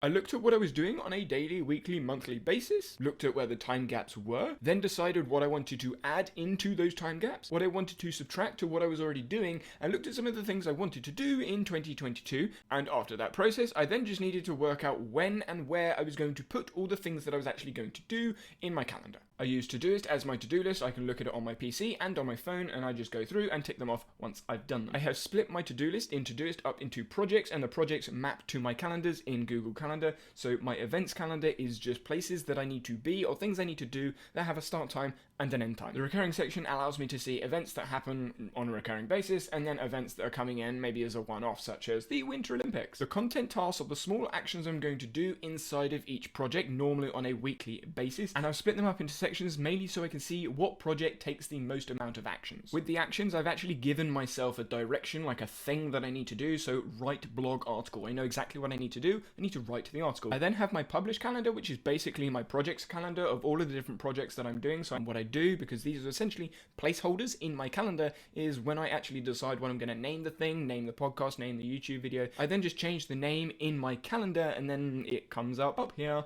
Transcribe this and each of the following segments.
I looked at what I was doing on a daily, weekly, monthly basis, looked at where the time gaps were, then decided what I wanted to add into those time gaps, what I wanted to subtract to what I was already doing, and looked at some of the things I wanted to do in 2022. And after that process, I then just needed to work out when and where I was going to put all the things that I was actually going to do in my calendar. I use Todoist as my to-do list. I can look at it on my PC and on my phone, and I just go through and tick them off once I've done them. I have split my to-do list in Todoist up into projects, and the projects map to my calendars in Google Calendar. So my events calendar is just places that I need to be or things I need to do that have a start time and an end time. The recurring section allows me to see events that happen on a recurring basis, and then events that are coming in maybe as a one-off, such as the Winter Olympics. The content tasks are the small actions I'm going to do inside of each project, normally on a weekly basis, and I've split them up into sections mainly so I can see what project takes the most amount of actions. With the actions, I've actually given myself a direction, like a thing that I need to do. So write blog article. I know exactly what I need to do. I need to write the article. I then have my published calendar, which is basically my projects calendar of all of the different projects that I'm doing. So what I do, because these are essentially placeholders in my calendar, is when I actually decide what I'm going to name the thing, name the podcast, name the YouTube video, I then just change the name in my calendar, and then it comes up here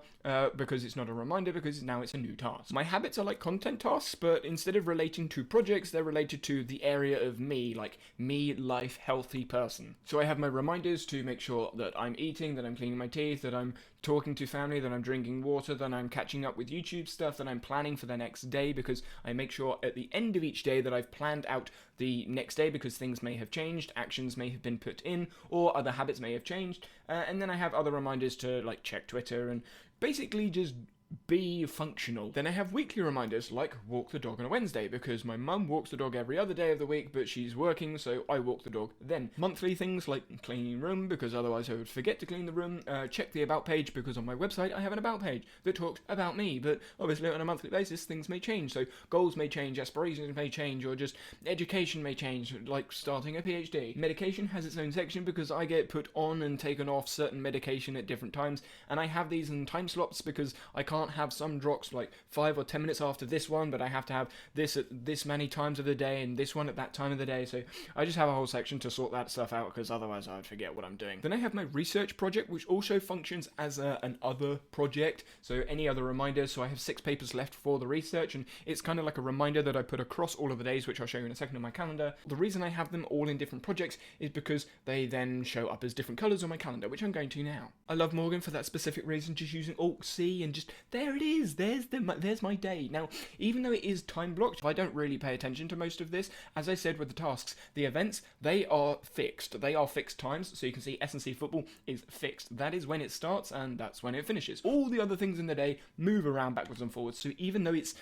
because it's not a reminder, because now it's a new task. My habits are like content tasks, but instead of relating to projects, they're related to the area of me, like me, life, healthy person. So I have my reminders to make sure that I'm eating, that I'm cleaning my teeth, that I'm talking to family, that I'm drinking water, that I'm catching up with YouTube stuff, that I'm planning for the next day, because I make sure at the end of each day that I've planned out the next day, because things may have changed, actions may have been put in, or other habits may have changed, and then I have other reminders to like check Twitter and basically just be functional. Then I have weekly reminders like walk the dog on a Wednesday, because my mum walks the dog every other day of the week, but she's working, so I walk the dog then. Monthly things like cleaning room, because otherwise I would forget to clean the room. Check the about page, because on my website I have an about page that talks about me, but obviously on a monthly basis things may change, so goals may change, aspirations may change, or just education may change, like starting a PhD. Medication has its own section, because I get put on and taken off certain medication at different times, and I have these in time slots, because I can't have some drops like 5 or 10 minutes after this one, but I have to have this at this many times of the day and this one at that time of the day. So I just have a whole section to sort that stuff out, because otherwise I would forget what I'm doing. Then I have my research project, which also functions as an other project, so any other reminders. So I have 6 papers left for the research, and it's kind of like a reminder that I put across all of the days, which I'll show you in a second on my calendar. The reason I have them all in different projects is because they then show up as different colors on my calendar, which I'm going to now. I love Morgan for that specific reason, just using Alt-C, and just there it is, there's my day. Now, even though it is time blocked, I don't really pay attention to most of this. As I said with the tasks, the events, they are fixed. They are fixed times, so you can see S&C football is fixed. That is when it starts, and that's when it finishes. All the other things in the day move around backwards and forwards, so even though it's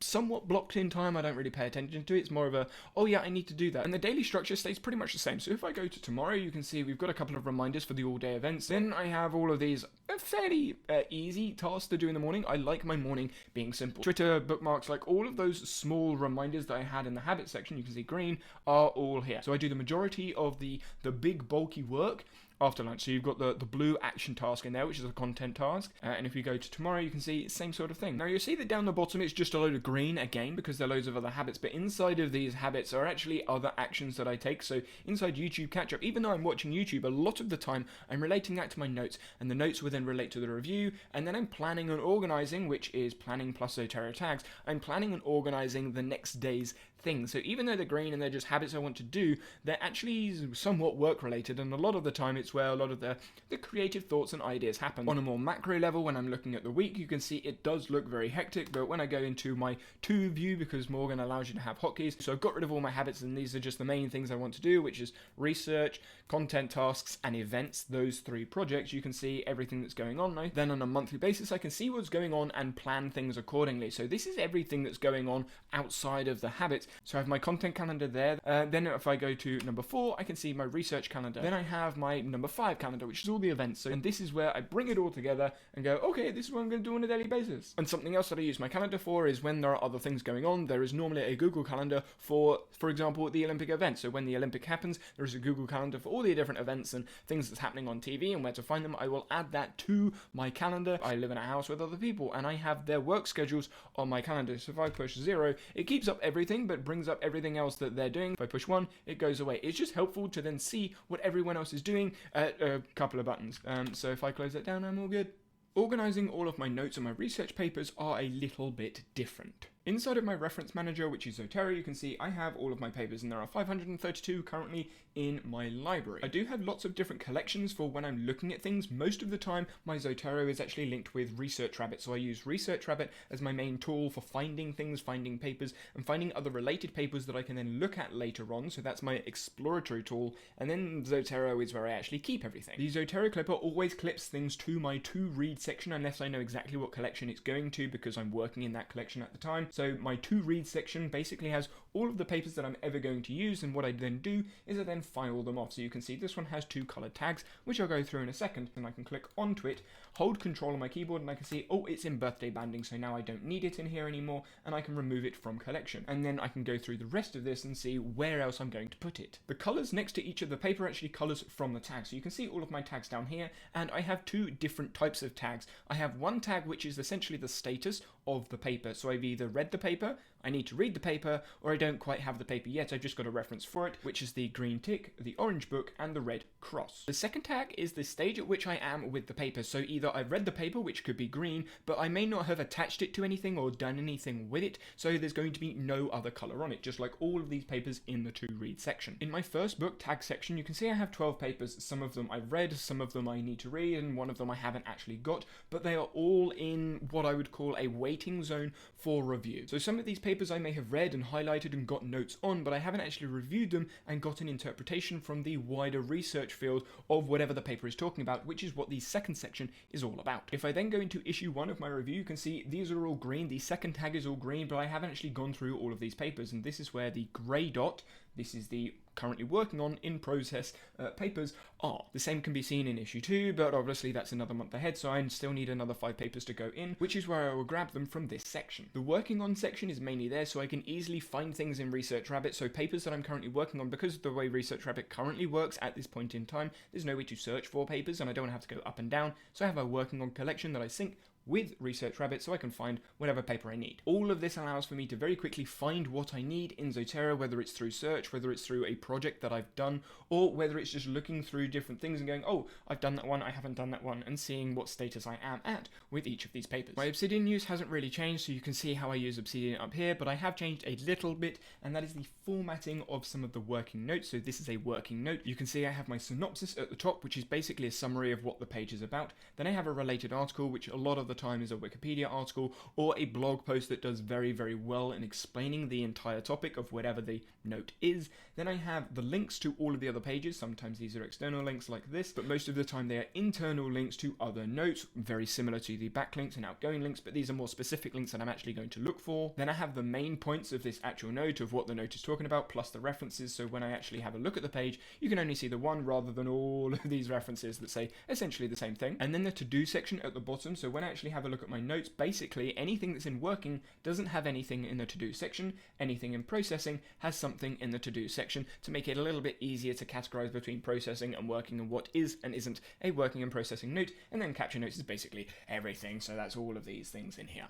somewhat blocked in time, I don't really pay attention to it. It's more of a, oh yeah, I need to do that. And the daily structure stays pretty much the same. So if I go to tomorrow, you can see we've got a couple of reminders for the all-day events. Then I have all of these fairly easy tasks to do in the morning. I like my morning being simple. Twitter, bookmarks, like all of those small reminders that I had in the habit section, you can see green, are all here. So I do the majority of the big bulky work after lunch. So you've got the blue action task in there, which is a content task. And if you go to tomorrow, you can see same sort of thing. Now you'll see that down the bottom, it's just a load of green again, because there are loads of other habits, but inside of these habits are actually other actions that I take. So inside YouTube catch up, even though I'm watching YouTube, a lot of the time I'm relating that to my notes, and the notes will then relate to the review, and then I'm planning and organizing, which is planning plus Zotero tags. I'm planning and organizing the next day's things. So even though they're green and they're just habits I want to do, they're actually somewhat work related, and a lot of the time it's where a lot of the creative thoughts and ideas happen. On a more macro level, when I'm looking at the week, you can see it does look very hectic, but when I go into my to view, because Morgan allows you to have hotkeys, so I've got rid of all my habits, and these are just the main things I want to do, which is research, content tasks, and events. Those 3 projects, you can see everything that's going on now. Then on a monthly basis, I can see what's going on and plan things accordingly. So this is everything that's going on outside of the habits. So I have my content calendar there. Then if I go to number 4, I can see my research calendar. Then I have my number 5 calendar, which is all the events. So, and this is where I bring it all together and go, okay, this is what I'm going to do on a daily basis. And something else that I use my calendar for is when there are other things going on. There is normally a Google Calendar for example, the Olympic event. So when the Olympic happens, there is a Google Calendar for all the different events and things that's happening on TV and where to find them. I will add that to my calendar. I live in a house with other people, and I have their work schedules on my calendar. So if I push 0, it keeps up everything, but it brings up everything else that they're doing. If I push 1, it goes away. It's just helpful to then see what everyone else is doing at a couple of buttons. So if I close that down, I'm all good. Organizing all of my notes and my research papers are a little bit different. Inside of my reference manager, which is Zotero, you can see I have all of my papers, and there are 532 currently in my library. I do have lots of different collections for when I'm looking at things. Most of the time, my Zotero is actually linked with ResearchRabbit, so I use ResearchRabbit as my main tool for finding things, finding papers, and finding other related papers that I can then look at later on, so that's my exploratory tool, and then Zotero is where I actually keep everything. The Zotero Clipper always clips things to my to-read section, unless I know exactly what collection it's going to, because I'm working in that collection at the time. So my to-read section basically has all of the papers that I'm ever going to use, and what I then do is I then file them off. So you can see this one has 2 colored tags, which I'll go through in a second, and I can click onto it, hold control on my keyboard, and I can see, oh, it's in birthday banding, so now I don't need it in here anymore, and I can remove it from collection. And then I can go through the rest of this and see where else I'm going to put it. The colors next to each of the paper are actually colors from the tag. So you can see all of my tags down here, and I have 2 different types of tags. I have one tag which is essentially the status of the paper. So I've either read the paper, I need to read the paper, or I don't quite have the paper yet, I've just got a reference for it, which is the green tick, the orange book, and the red cross. The second tag is the stage at which I am with the paper. So either I've read the paper, which could be green, but I may not have attached it to anything or done anything with it, so there's going to be no other color on it, just like all of these papers in the to read section. In my first book tag section, you can see I have 12 papers. Some of them I've read, some of them I need to read, and one of them I haven't actually got, but they are all in what I would call a waiting zone for review. So some of these papers I may have read and highlighted and got notes on, but I haven't actually reviewed them and got an interpretation from the wider research field of whatever the paper is talking about, which is what the second section is all about. If I then go into issue 1 of my review, you can see these are all green. The second tag is all green, but I haven't actually gone through all of these papers, and this is where the grey dot, this is the currently working on in process papers are. The same can be seen in issue 2, but obviously that's another month ahead, so I still need another 5 papers to go in, which is where I will grab them from this section. The working on section is mainly there so I can easily find things in ResearchRabbit, so papers that I'm currently working on, because of the way ResearchRabbit currently works at this point in time, there's no way to search for papers and I don't have to go up and down, so I have a working on collection that I sync with ResearchRabbit so I can find whatever paper I need. All of this allows for me to very quickly find what I need in Zotero, whether it's through search, whether it's through a project that I've done, or whether it's just looking through different things and going, oh, I've done that one, I haven't done that one, and seeing what status I am at with each of these papers. My Obsidian use hasn't really changed, so you can see how I use Obsidian up here, but I have changed a little bit, and that is the formatting of some of the working notes. So this is a working note. You can see I have my synopsis at the top, which is basically a summary of what the page is about. Then I have a related article, which a lot of the time is a Wikipedia article or a blog post that does very, very well in explaining the entire topic of whatever the note is. Then I have the links to all of the other pages. Sometimes these are external links like this, but most of the time they are internal links to other notes, very similar to the backlinks and outgoing links, but these are more specific links that I'm actually going to look for. Then I have the main points of this actual note of what the note is talking about, plus the references, so when I actually have a look at the page, you can only see the one rather than all of these references that say essentially the same thing. And then the to-do section at the bottom, so when I actually have a look at my notes, basically anything that's in working doesn't have anything in the to-do section, anything in processing has something in the to-do section, to make it a little bit easier to categorize between processing and working and what is and isn't a working and processing note. And then capture notes is basically everything, so that's all of these things in here.